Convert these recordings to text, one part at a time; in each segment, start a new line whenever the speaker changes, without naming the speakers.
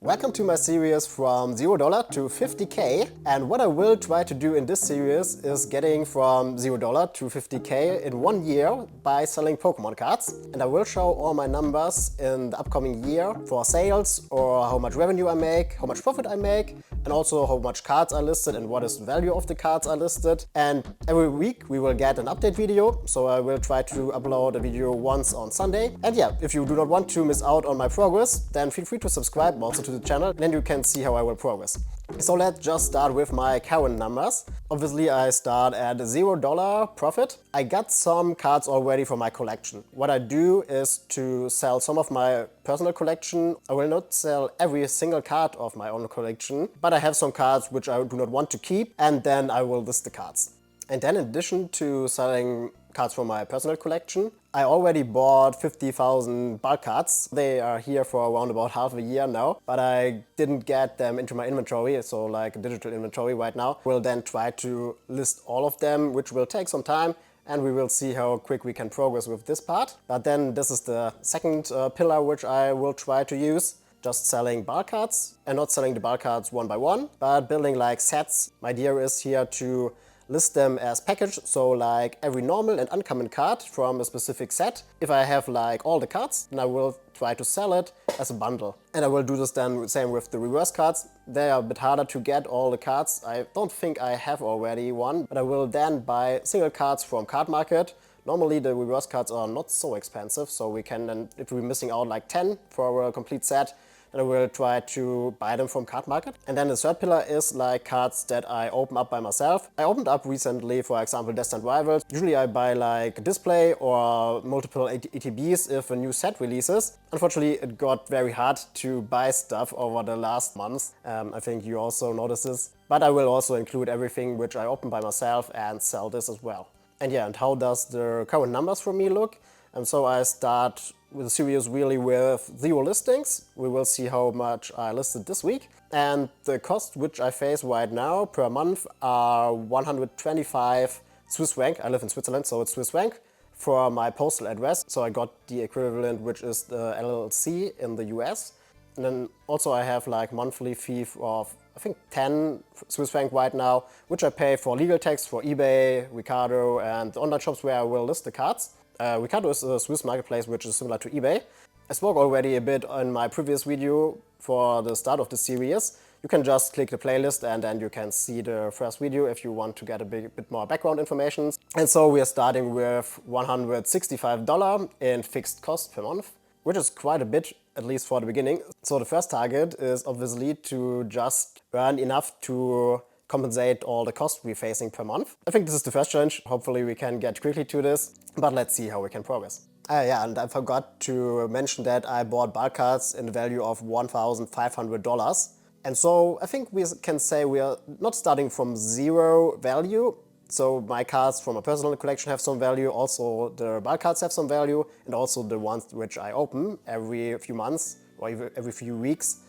Welcome to my series from $0 to 50k, and what I will try to do in this series is getting from $0 to 50k in 1 year by selling Pokemon cards. And I will show all my numbers in the upcoming year for sales, or how much revenue I make, how much profit I make, and also how much cards are listed and what is the value of the cards are listed. And every week we will get an update video, so I will try to upload a video once on Sunday. And yeah, if you do not want to miss out on my progress, then feel free to subscribe also to the channel, and then you can see how I will progress. So let's just start with my current numbers. Obviously I start at $0 profit. I got some cards already for my collection. What I do is to sell some of my personal collection. I will not sell every single card of my own collection, but I have some cards which I do not want to keep, and then I will list the cards. And then in addition to selling cards from my personal collection, I already bought 50,000 bulk cards. They are here for around about half a year now, but I didn't get them into my inventory, so like a digital inventory right now. We'll then try to list all of them, which will take some time, and we will see how quick we can progress with this part. But then this is the second pillar which I will try to use. Just selling bulk cards, and not selling the bulk cards one by one, but building like sets. My idea is here to list them as package, so like every normal and uncommon card from a specific set. If I have like all the cards, then I will try to sell it as a bundle. And I will do this then same with the reverse cards. They are a bit harder to get, all the cards. I don't think I have already one, but I will then buy single cards from Card Market. Normally the reverse cards are not so expensive, so we can then, if we're missing out like 10 for a complete set, and I will try to buy them from Card Market. And then the third pillar is like cards that I open up by myself. I opened up recently, for example, Destined Rivals. Usually I buy like display or multiple ETBs if a new set releases. Unfortunately, it got very hard to buy stuff over the last months. I think you also noticed this. But I will also include everything which I open by myself and sell this as well. And yeah, and how does the current numbers for me look? And so I start with the series really with 0 listings. We will see how much I listed this week. And the cost which I face right now per month are 125 Swiss franc. I live in Switzerland, so it's Swiss franc for my postal address. So I got the equivalent, which is the LLC in the US. And then also I have like monthly fee of I think 10 Swiss franc right now, which I pay for legal tax for eBay, Ricardo, and the online shops where I will list the cards. Ricardo is a Swiss marketplace which is similar to eBay. I spoke already a bit in my previous video for the start of the series. You can just click the playlist and then you can see the first video if you want to get a bit more background information. And so we are starting with $165 in fixed cost per month, which is quite a bit, at least for the beginning. So the first target is obviously to just earn enough to compensate all the costs we're facing per month. I think this is the first challenge. Hopefully we can get quickly to this, but let's see how we can progress. Yeah, and I forgot to mention that I bought bulk cards in the value of $1,500. And so I think we can say we are not starting from zero value. So my cards from a personal collection have some value, also the bulk cards have some value, and also the ones which I open every few months or every few weeks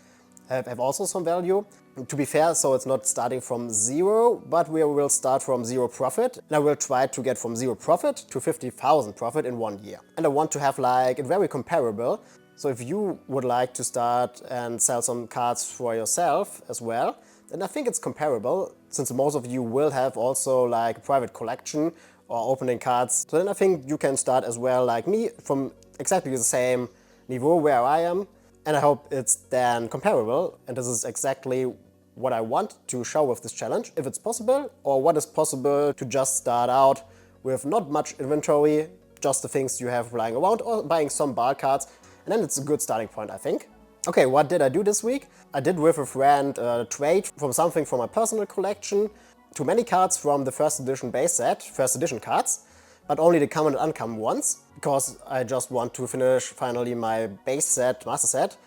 have also some value. To be fair, so it's not starting from zero, but we will start from zero profit. And I will try to get from zero profit to 50,000 profit in 1 year. And I want to have like it very comparable. So if you would like to start and sell some cards for yourself as well, then I think it's comparable, since most of you will have also like a private collection or opening cards. So then I think you can start as well like me from exactly the same niveau where I am. And I hope it's then comparable, and this is exactly what I want to show with this challenge, if it's possible, or what is possible to just start out with not much inventory, just the things you have lying around, or buying some bulk cards, and then it's a good starting point, I think. Okay, what did I do this week? I did with a friend trade from something from my personal collection to many cards from the first edition base set, first edition cards, but only the common and uncommon ones, because I just want to finish finally my base set, master set.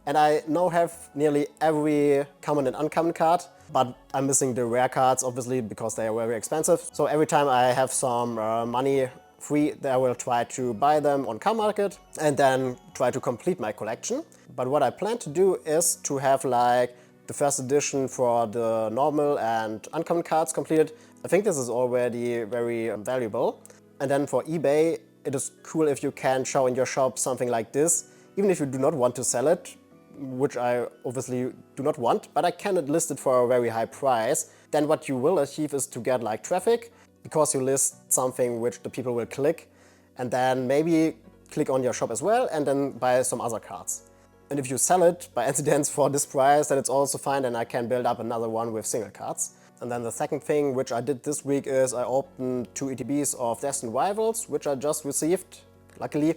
And I now have nearly every common and uncommon card, but I'm missing the rare cards, obviously, because they are very expensive. So every time I have some money free, I will try to buy them on Card Market and then try to complete my collection. But what I plan to do is to have like the first edition for the normal and uncommon cards completed. I think this is already very valuable. And then for eBay, it is cool if you can show in your shop something like this. Even if you do not want to sell it, which I obviously do not want, but I cannot list it for a very high price. Then what you will achieve is to get like traffic, because you list something which the people will click, and then maybe click on your shop as well, and then buy some other cards. And if you sell it by accident for this price, then it's also fine, and I can build up another one with single cards. And then the second thing which I did this week is I opened 2 ETBs of Destined Rivals, which I just received, luckily.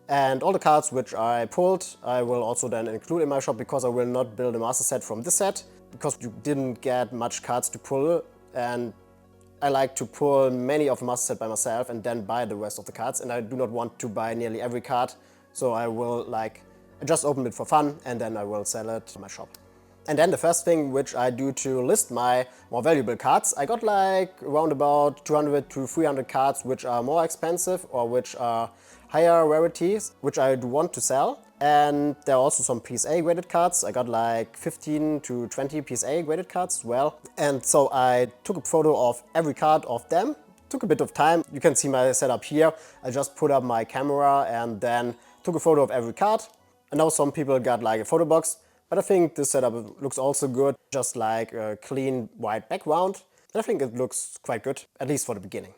And all the cards which I pulled, I will also then include in my shop, because I will not build a master set from this set, because you didn't get much cards to pull, and I like to pull many of the master set by myself and then buy the rest of the cards, and I do not want to buy nearly every card, so I will I just open it for fun and then I will sell it in my shop. And then the first thing which I do to list my more valuable cards, I got like around about 200 to 300 cards which are more expensive or which are higher rarities, which I do want to sell. And there are also some PSA graded cards. I got like 15 to 20 PSA graded cards as well. And so I took a photo of every card of them. Took a bit of time. You can see my setup here. I just put up my camera and then took a photo of every card. I know some people got like a photo box, but I think this setup looks also good. Just like a clean white background. And I think it looks quite good, at least for the beginning.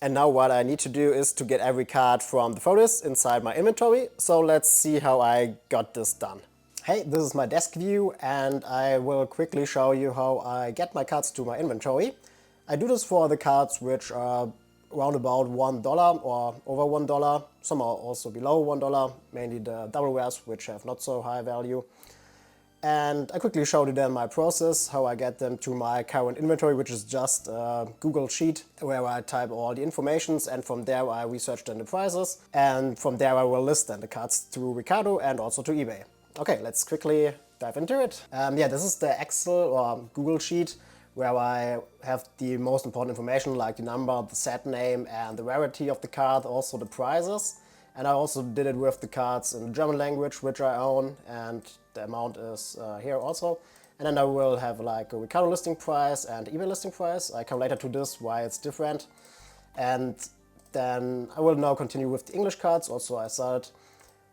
And now what I need to do is to get every card from the photos inside my inventory. So let's see how I got this done. Hey, this is my desk view, and I will quickly show you how I get my cards to my inventory. I do this for the cards which are around about $1 or over $1. Some are also below $1, mainly the double rares which have not so high value. And I quickly showed you then my process, how I get them to my current inventory, which is just a Google sheet where I type all the informations, and from there I research then the prices, and from there I will list then the cards to Ricardo and also to eBay. Okay, let's quickly dive into it. Yeah, this is the Excel or Google sheet where I have the most important information like the number, the set name and the rarity of the card, also the prices. And I also did it with the cards in the German language which I own, and the amount is here also. And then I will have like a Ricardo listing price and eBay listing price. I come later to this, why it's different. And then I will now continue with the English cards. Also I started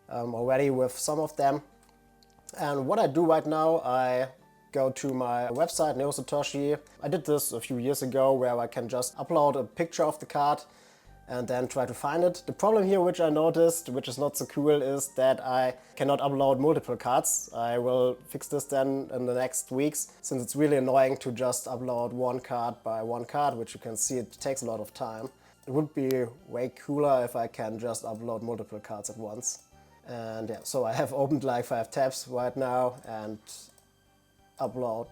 already with some of them. And what I do right now, I go to my website, Neo Satoshi. I did this a few years ago where I can just upload a picture of the card and then try to find it. The problem here which I noticed, which is not so cool, is that I cannot upload multiple cards. I will fix this then in the next weeks, since it's really annoying to just upload one card by one card, which you can see it takes a lot of time. It would be way cooler if I can just upload multiple cards at once. And yeah, so I have opened like 5 tabs right now and upload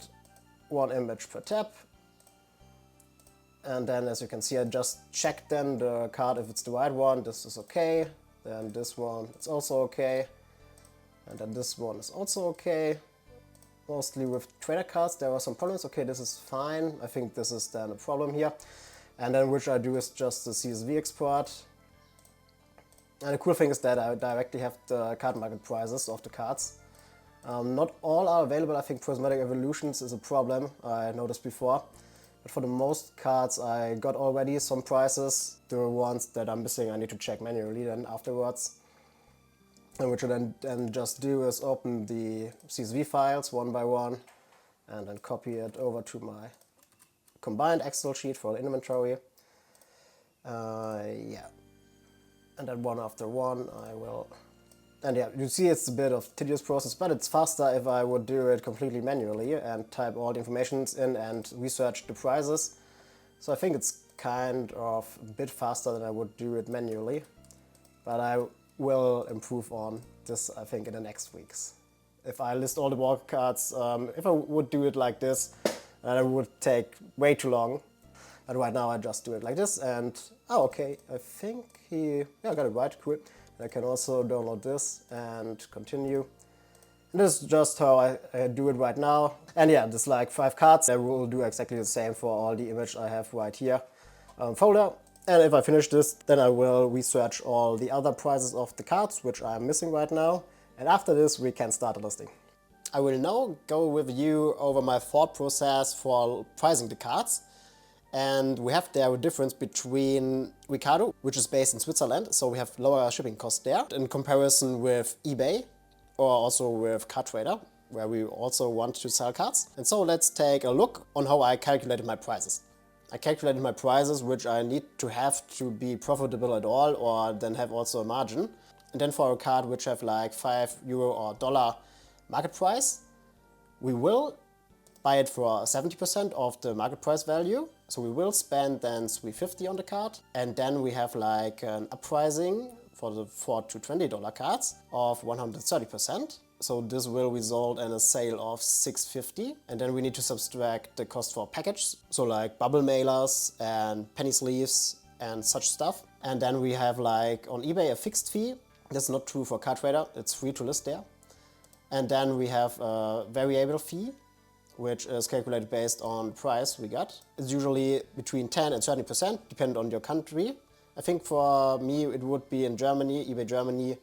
one image per tab. And then, as you can see, I just check then the card if it's the right one. This is okay. Then this one, it's also okay. And then this one is also okay. Mostly with trader cards, there are some problems. Okay, this is fine. I think this is then a problem here. And then which I do is just the CSV export. And the cool thing is that I directly have the card market prices of the cards. Not all are available. I think Prismatic Evolutions is a problem, I noticed before. But for the most cards I got already some prices. The ones that I'm missing I need to check manually then afterwards. And which I then just do is open the CSV files one by one and then copy it over to my combined Excel sheet for the inventory. Yeah. And then one after one I will... And yeah, you see it's a bit of tedious process, but it's faster if I would do it completely manually and type all the information in and research the prices. So I think it's kind of a bit faster than I would do it manually. But I will improve on this, I think, in the next weeks. If I list all the walk cards, if I would do it like this, it would take way too long. But right now I just do it like this and, oh okay, I think yeah, I got it right, cool. I can also download this and continue. And this is just how I do it right now. And yeah, there's like 5 cards. I will do exactly the same for all the image I have right here folder. And if I finish this, then I will research all the other prices of the cards, which I'm missing right now. And after this, we can start a listing. I will now go with you over my thought process for pricing the cards. And we have there a difference between Ricardo, which is based in Switzerland, so we have lower shipping costs there, in comparison with eBay, or also with CardTrader, where we also want to sell cards. And so let's take a look on how I calculated my prices. I calculated my prices, which I need to have to be profitable at all, or then have also a margin. And then for a card which have like €5 or dollar market price, we will buy it for 70% of the market price value. So we will spend then $350 on the card. And then we have like an uppricing for the $4 to $20 cards of 130%. So this will result in a sale of $650, and then we need to subtract the cost for package, so like bubble mailers and penny sleeves and such stuff. And then we have like on eBay a fixed fee. That's not true for CardTrader, it's free to list there. And then we have a variable fee, which is calculated based on price we got. It's usually between 10 and 30%, depending on your country. I think for me it would be in Germany, eBay Germany,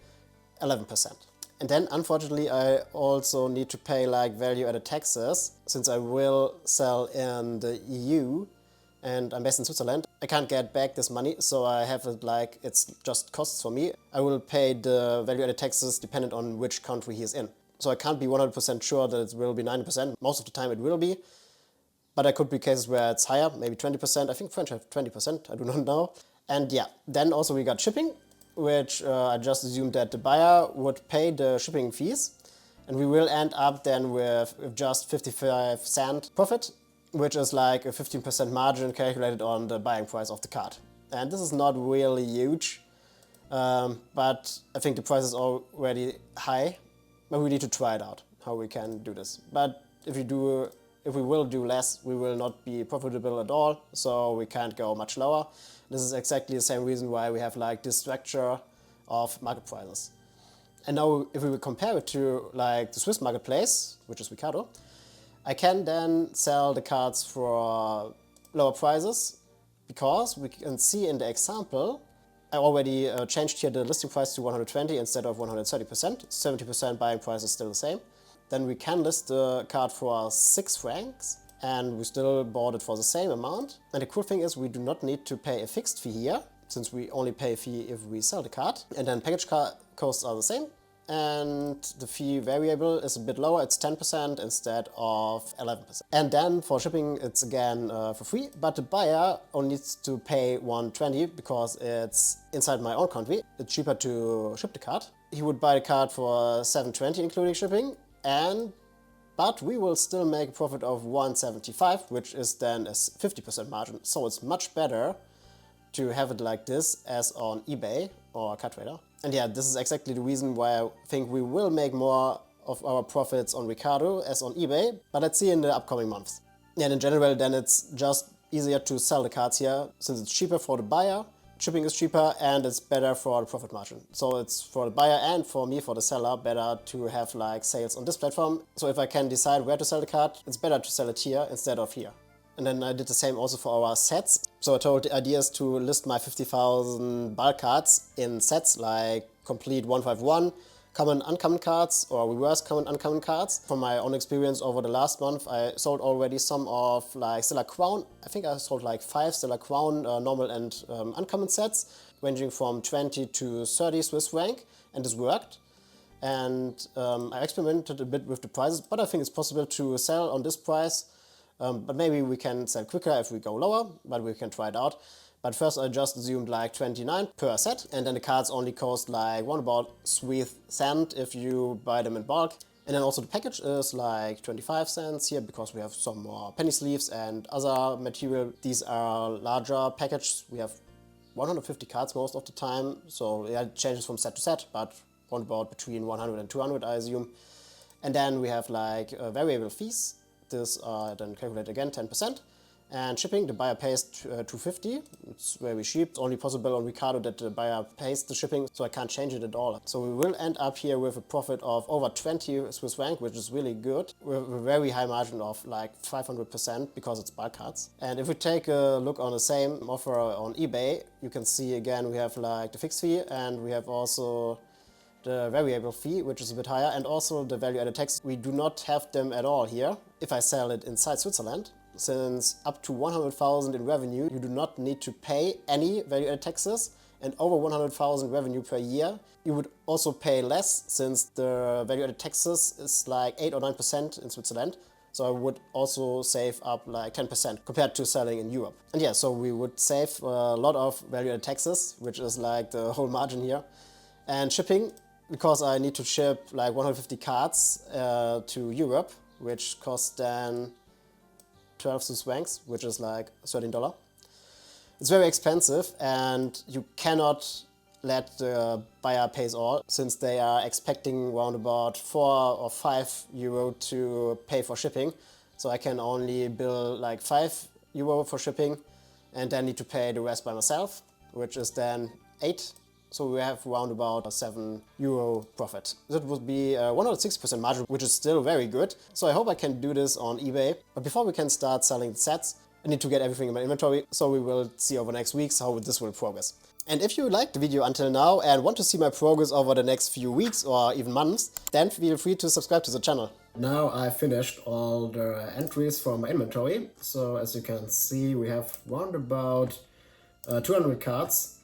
11%. And then unfortunately I also need to pay like value-added taxes, since I will sell in the EU and I'm based in Switzerland. I can't get back this money, so I have it like it's just costs for me. I will pay the value-added taxes dependent on which country he is in. So I can't be 100% sure that it will be 90%. Most of the time it will be, but there could be cases where it's higher, maybe 20%. I think French have 20%, I do not know. And yeah, then also we got shipping, which I just assumed that the buyer would pay the shipping fees, and we will end up then with just 55 cent profit, which is like a 15% margin calculated on the buying price of the card. And this is not really huge, but I think the price is already high, but we need to try it out, how we can do this. But if we will do less, we will not be profitable at all, so we can't go much lower. This is exactly the same reason why we have like this structure of market prices. And now if we will compare it to like the Swiss marketplace, which is Ricardo, I can then sell the cards for lower prices, because we can see in the example, I already changed here the listing price to 120 instead of 130%. 70% buying price is still the same. Then we can list the card for 6 francs, and we still bought it for the same amount. And the cool thing is we do not need to pay a fixed fee here, since we only pay a fee if we sell the card. And then package costs are the same, and the fee variable is a bit lower, it's 10% instead of 11%. And then for shipping it's again for free, but the buyer only needs to pay 120 because it's inside my own country. It's cheaper to ship the card. He would buy the card for 720 including shipping, but we will still make a profit of 175, which is then a 50% margin. So it's much better to have it like this as on eBay or CardTrader. And yeah, this is exactly the reason why I think we will make more of our profits on Ricardo as on eBay, but let's see in the upcoming months. And in general, then it's just easier to sell the cards here, since it's cheaper for the buyer, shipping is cheaper, and it's better for the profit margin. So it's for the buyer and for me, for the seller, better to have like sales on this platform. So if I can decide where to sell the card, it's better to sell it here instead of here. And then I did the same also for our sets. So I told the idea is to list my 50,000 bulk cards in sets like complete 151, common uncommon cards or reverse common uncommon cards. From my own experience over the last month, I sold already some of like Stellar Crown. I think I sold like 5 Stellar Crown normal and uncommon sets, ranging from 20 to 30 Swiss franc, and this worked. And I experimented a bit with the prices, but I think it's possible to sell on this price. But maybe we can sell quicker if we go lower, but we can try it out. But first I just assumed like 29 per set, and then the cards only cost like about 3 cents if you buy them in bulk. And then also the package is like 25 cents here, because we have some more penny sleeves and other material. These are larger packages. We have 150 cards most of the time, so yeah, it changes from set to set, but about between 100 and 200 I assume. And then we have like variable fees. This then calculate again 10%. And shipping, the buyer pays $250. It's very cheap. It's only possible on Ricardo that the buyer pays the shipping, so I can't change it at all. So we will end up here with a profit of over 20 Swiss franc, which is really good, with a very high margin of like 500% because it's bulk cards. And if we take a look on the same offer on eBay, you can see again we have like the fixed fee, and we have also the variable fee, which is a bit higher, and also the value-added tax. We do not have them at all here if I sell it inside Switzerland. Since up to 100,000 in revenue, you do not need to pay any value-added taxes, and over 100,000 revenue per year, you would also pay less since the value-added taxes is like 8 or 9% in Switzerland. So I would also save up like 10% compared to selling in Europe. And yeah, so we would save a lot of value-added taxes, which is like the whole margin here. And shipping, because I need to ship like 150 cards to Europe, which costs then 12 Swiss francs, which is like $13. It's very expensive and you cannot let the buyer pays all, since they are expecting around about 4 or 5 euro to pay for shipping. So I can only bill like 5 euro for shipping and then need to pay the rest by myself, which is then 8. So we have around about a 7 euro profit. That would be a 160% margin, which is still very good. So I hope I can do this on eBay. But before we can start selling the sets, I need to get everything in my inventory. So we will see over the next weeks how this will progress. And if you liked the video until now and want to see my progress over the next few weeks or even months, then feel free to subscribe to the channel. Now I finished all the entries for my inventory. So as you can see, we have around about 200 cards.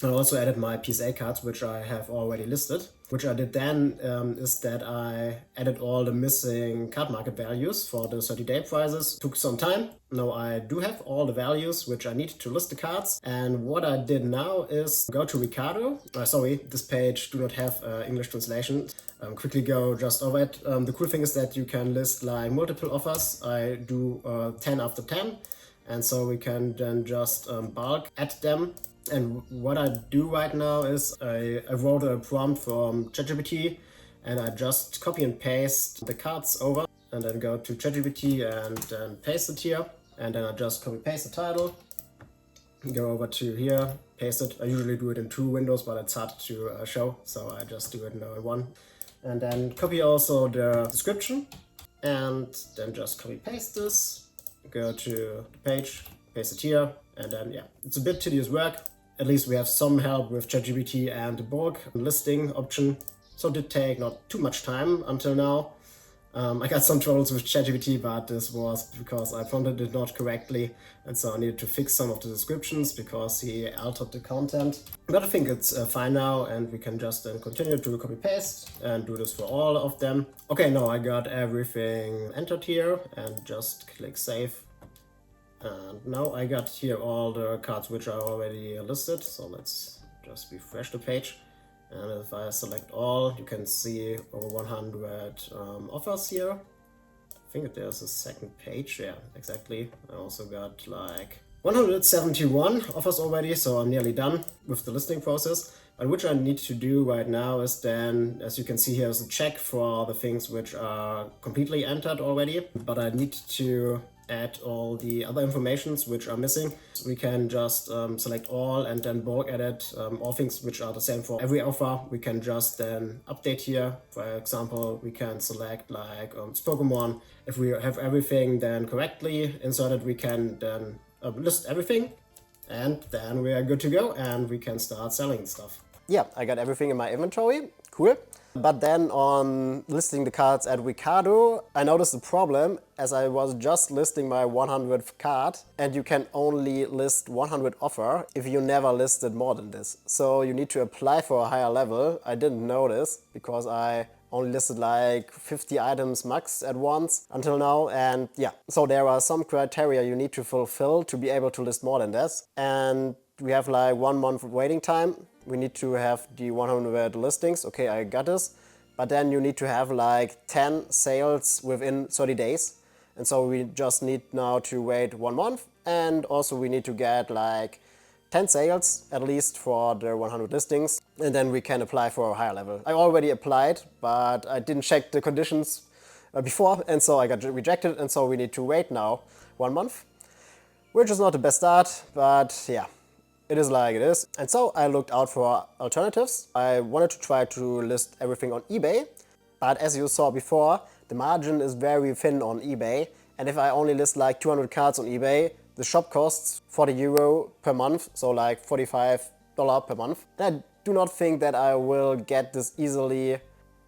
I also added my PSA cards, which I have already listed. Which I did then is that I added all the missing card market values for the 30-day prices. Took some time. Now I do have all the values which I need to list the cards. And what I did now is go to Ricardo. Sorry, this page do not have English translation. Quickly go just over it. The cool thing is that you can list like multiple offers. I do 10 after 10. And so we can then just bulk add them. And what I do right now is I wrote a prompt from ChatGPT and I just copy and paste the cards over and then go to ChatGPT and then paste it here. And then I just copy paste the title, go over to here, paste it. I usually do it in 2 windows, but it's hard to show, so I just do it now in 1. And then copy also the description and then just copy paste this, go to the page, paste it here, and then yeah, it's a bit tedious work. At least we have some help with ChatGPT and the bulk listing option. So it did take not too much time until now. I got some troubles with ChatGPT, but this was because I prompted it not correctly. And so I needed to fix some of the descriptions because he altered the content. But I think it's fine now and we can just then continue to copy paste and do this for all of them. Okay, now I got everything entered here and just click save. And now I got here all the cards which are already listed. So let's just refresh the page. And if I select all, you can see over 100 offers here. I think there's a second page. Yeah, exactly. I also got like 171 offers already. So I'm nearly done with the listing process. But which I need to do right now is then, as you can see here, is a check for the things which are completely entered already. But I need to add all the other informations which are missing. So we can just select all and then bulk edit all things which are the same for every offer. We can just then update here. For example, we can select like it's Pokémon. If we have everything then correctly inserted, we can then list everything and then we are good to go and we can start selling stuff. Yeah, I got everything in my inventory. Cool. But then on listing the cards at Ricardo, I noticed a problem as I was just listing my 100th card and you can only list 100 offer if you never listed more than this. So you need to apply for a higher level. I didn't know this because I only listed like 50 items max at once until now. And yeah, so there are some criteria you need to fulfill to be able to list more than this. And we have like 1 month waiting time. We need to have the 100 listings. Okay, I got this. But then you need to have like 10 sales within 30 days. And so we just need now to wait 1 month. And also we need to get like 10 sales at least for the 100 listings. And then we can apply for a higher level. I already applied, but I didn't check the conditions before. And so I got rejected. And so we need to wait now 1 month, which is not the best start, but yeah. It is like it is. And so I looked out for alternatives. I wanted to try to list everything on eBay, but as you saw before, the margin is very thin on eBay. And if I only list like 200 cards on eBay, the shop costs 40 euro per month, so like $45 per month. And I do not think that I will get this easily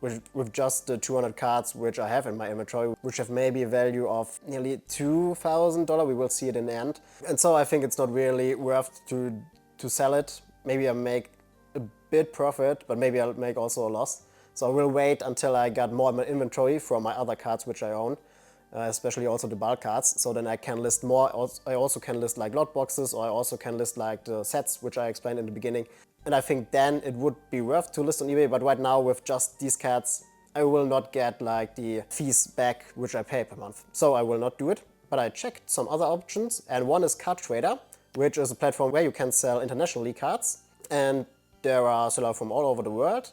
with just the 200 cards which I have in my inventory, which have maybe a value of nearly $2,000. We will see it in the end. And so I think it's not really worth to sell it maybe I make a bit profit, but maybe I'll make also a loss. So I will wait until I got more in my inventory from my other cards which I own, especially also the bulk cards. So then I can list more. I also can list like lot boxes, or I also can list like the sets which I explained in the beginning. And I think then it would be worth to list on eBay, but right now with just these cards, I will not get like the fees back which I pay per month. So I will not do it, but I checked some other options, and one is CardTrader, which is a platform where you can sell internationally cards, and there are sellers from all over the world.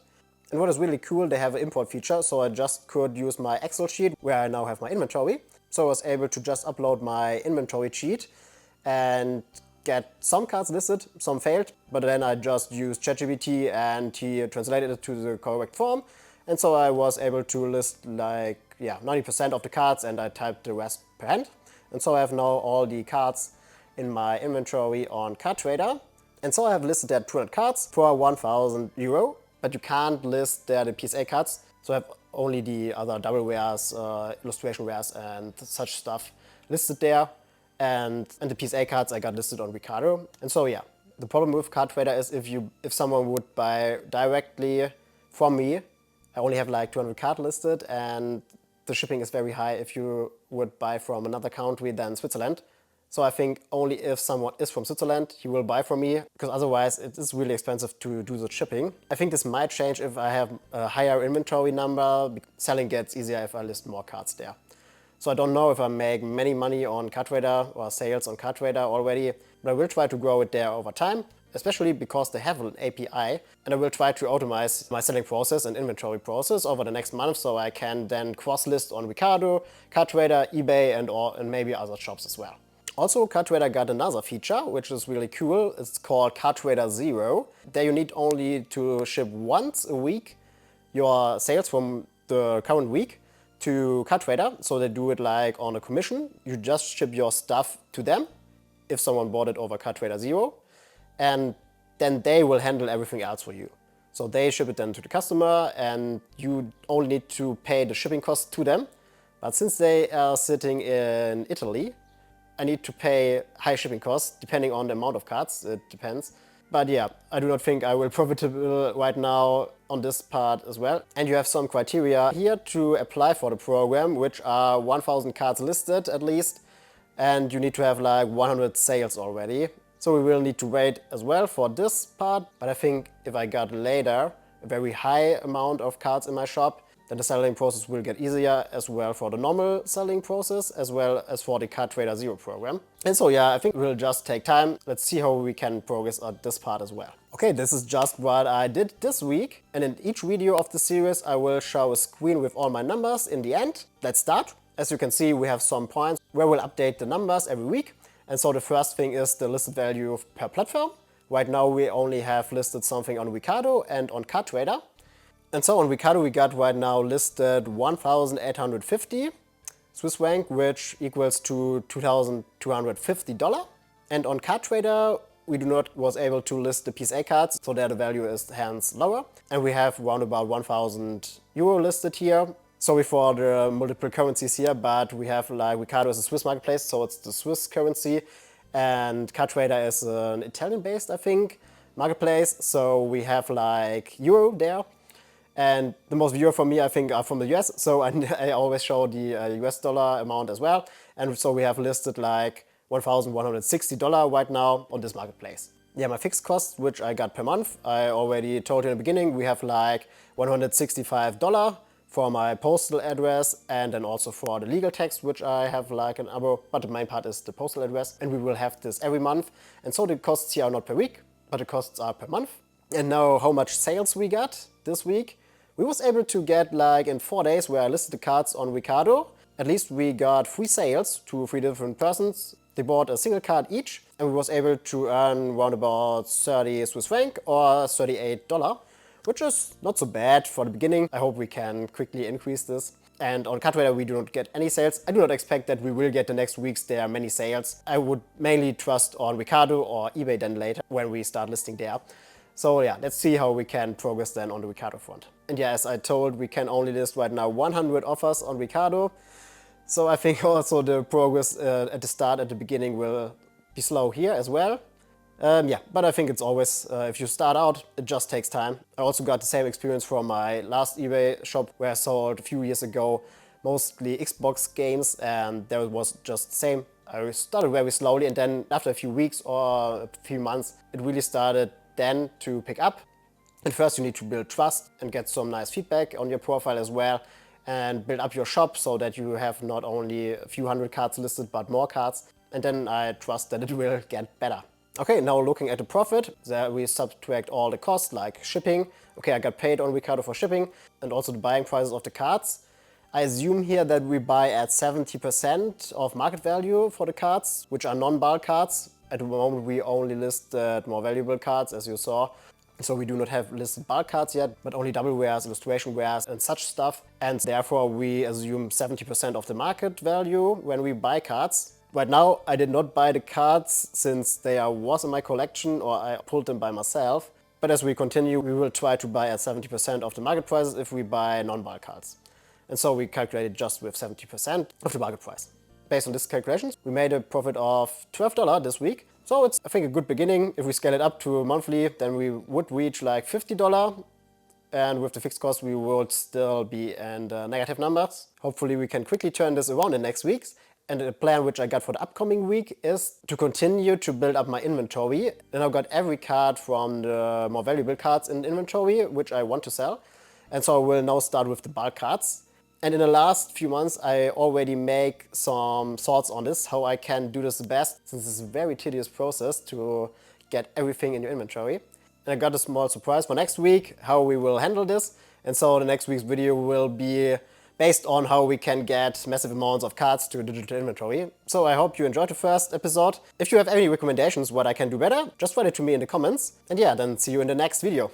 And what is really cool, they have an import feature, so I just could use my Excel sheet where I now have my inventory. So I was able to just upload my inventory sheet and get some cards listed, some failed, but then I just used ChatGPT and he translated it to the correct form. And so I was able to list like 90% of the cards, and I typed the rest per hand. And so I have now all the cards in my inventory on CardTrader. And so I have listed there 200 cards for 1,000 euro, but you can't list there the PSA cards. So I have only the other double rares, illustration rares and such stuff listed there. And the PSA cards I got listed on Ricardo. And so yeah, the problem with CardTrader is if someone would buy directly from me, I only have like 200 cards listed, and the shipping is very high if you would buy from another country than Switzerland. So I think only if someone is from Switzerland, he will buy from me, because otherwise it is really expensive to do the shipping. I think this might change if I have a higher inventory number. Selling gets easier if I list more cards there. So I don't know if I make many money on CardTrader or sales on CardTrader already, but I will try to grow it there over time, especially because they have an API, and I will try to automate my selling process and inventory process over the next month, so I can then cross-list on Ricardo, CardTrader, eBay, and maybe other shops as well. Also, CardTrader got another feature, which is really cool. It's called CardTrader Zero. There you need only to ship once a week your sales from the current week to CardTrader. So they do it like on a commission. You just ship your stuff to them if someone bought it over CardTrader Zero, and then they will handle everything else for you. So they ship it then to the customer, and you only need to pay the shipping costs to them. But since they are sitting in Italy, I need to pay high shipping costs depending on the amount of cards. It depends. But yeah, I do not think I will profitable right now on this part as well. And you have some criteria here to apply for the program, which are 1,000 cards listed at least, and you need to have like 100 sales already. So we will need to wait as well for this part. But I think if I got later a very high amount of cards in my shop, then the selling process will get easier as well for the normal selling process, as well as for the CardTrader Zero program. And so yeah, I think we'll just take time. Let's see how we can progress on this part as well. Okay, this is just what I did this week. And in each video of the series, I will show a screen with all my numbers in the end. Let's start. As you can see, we have some points where we'll update the numbers every week. And so the first thing is the listed value per platform. Right now we only have listed something on Ricardo and on CardTrader. And so on Ricardo we got right now listed 1,850 Swiss franc, which equals to $2,250. And on CardTrader we was able to list the PSA cards, so there the value is hence lower. And we have around about 1,000 euro listed here. Sorry for the multiple currencies here, but we have like Ricardo is a Swiss marketplace, so it's the Swiss currency. And CardTrader is an Italian-based, I think, marketplace. So we have like euro there. And the most euro for me, I think, are from the US. So I always show the US dollar amount as well. And so we have listed like $1,160 right now on this marketplace. Yeah, my fixed costs, which I got per month, I already told you in the beginning, we have like $165 for my postal address, and then also for the legal tax, which I have like an abo, but the main part is the postal address, and we will have this every month. And so the costs here are not per week, but the costs are per month. And now how much sales we got this week. We was able to get like in 4 days where I listed the cards on Ricardo, at least we got 3 sales to 3 different persons. They bought a single card each, and we was able to earn around about 30 Swiss franc or $38, which is not so bad for the beginning. I hope we can quickly increase this. And on CardTrader we do not get any sales. I do not expect that we will get the next weeks there many sales. I would mainly trust on Ricardo or eBay then later when we start listing there. So yeah, let's see how we can progress then on the Ricardo front. And yeah, as I told, we can only list right now 100 offers on Ricardo. So I think also the progress at the beginning will be slow here as well. Yeah, but I think it's always, if you start out, it just takes time. I also got the same experience from my last eBay shop where I sold a few years ago mostly Xbox games, and there it was just the same. I started very slowly, and then after a few weeks or a few months, it really started then to pick up. And first you need to build trust and get some nice feedback on your profile as well, and build up your shop so that you have not only a few hundred cards listed but more cards. And then I trust that it will get better. Okay, now looking at the profit, there we subtract all the costs like shipping. Okay, I got paid on Ricardo for shipping, and also the buying prices of the cards. I assume here that we buy at 70% of market value for the cards, which are non-bulk cards. At the moment we only list more valuable cards, as you saw. So we do not have listed bulk cards yet, but only double rares, illustration rares and such stuff. And therefore we assume 70% of the market value when we buy cards. Right now I did not buy the cards since they was in my collection or I pulled them by myself. But as we continue, we will try to buy at 70% of the market prices if we buy non-bulk cards. And so we calculated just with 70% of the market price. Based on these calculations, we made a profit of $12 this week. So it's, I think, a good beginning. If we scale it up to monthly, then we would reach like $50. And with the fixed cost, we would still be in the negative numbers. Hopefully we can quickly turn this around in the next weeks. And the plan which I got for the upcoming week is to continue to build up my inventory. And I've got every card from the more valuable cards in inventory, which I want to sell. And so I will now start with the bulk cards. And in the last few months, I already make some thoughts on this, how I can do this the best, since it's a very tedious process to get everything in your inventory. And I got a small surprise for next week, how we will handle this. And so the next week's video will be based on how we can get massive amounts of cards to a digital inventory. So I hope you enjoyed the first episode. If you have any recommendations what I can do better, just write it to me in the comments. And yeah, then see you in the next video.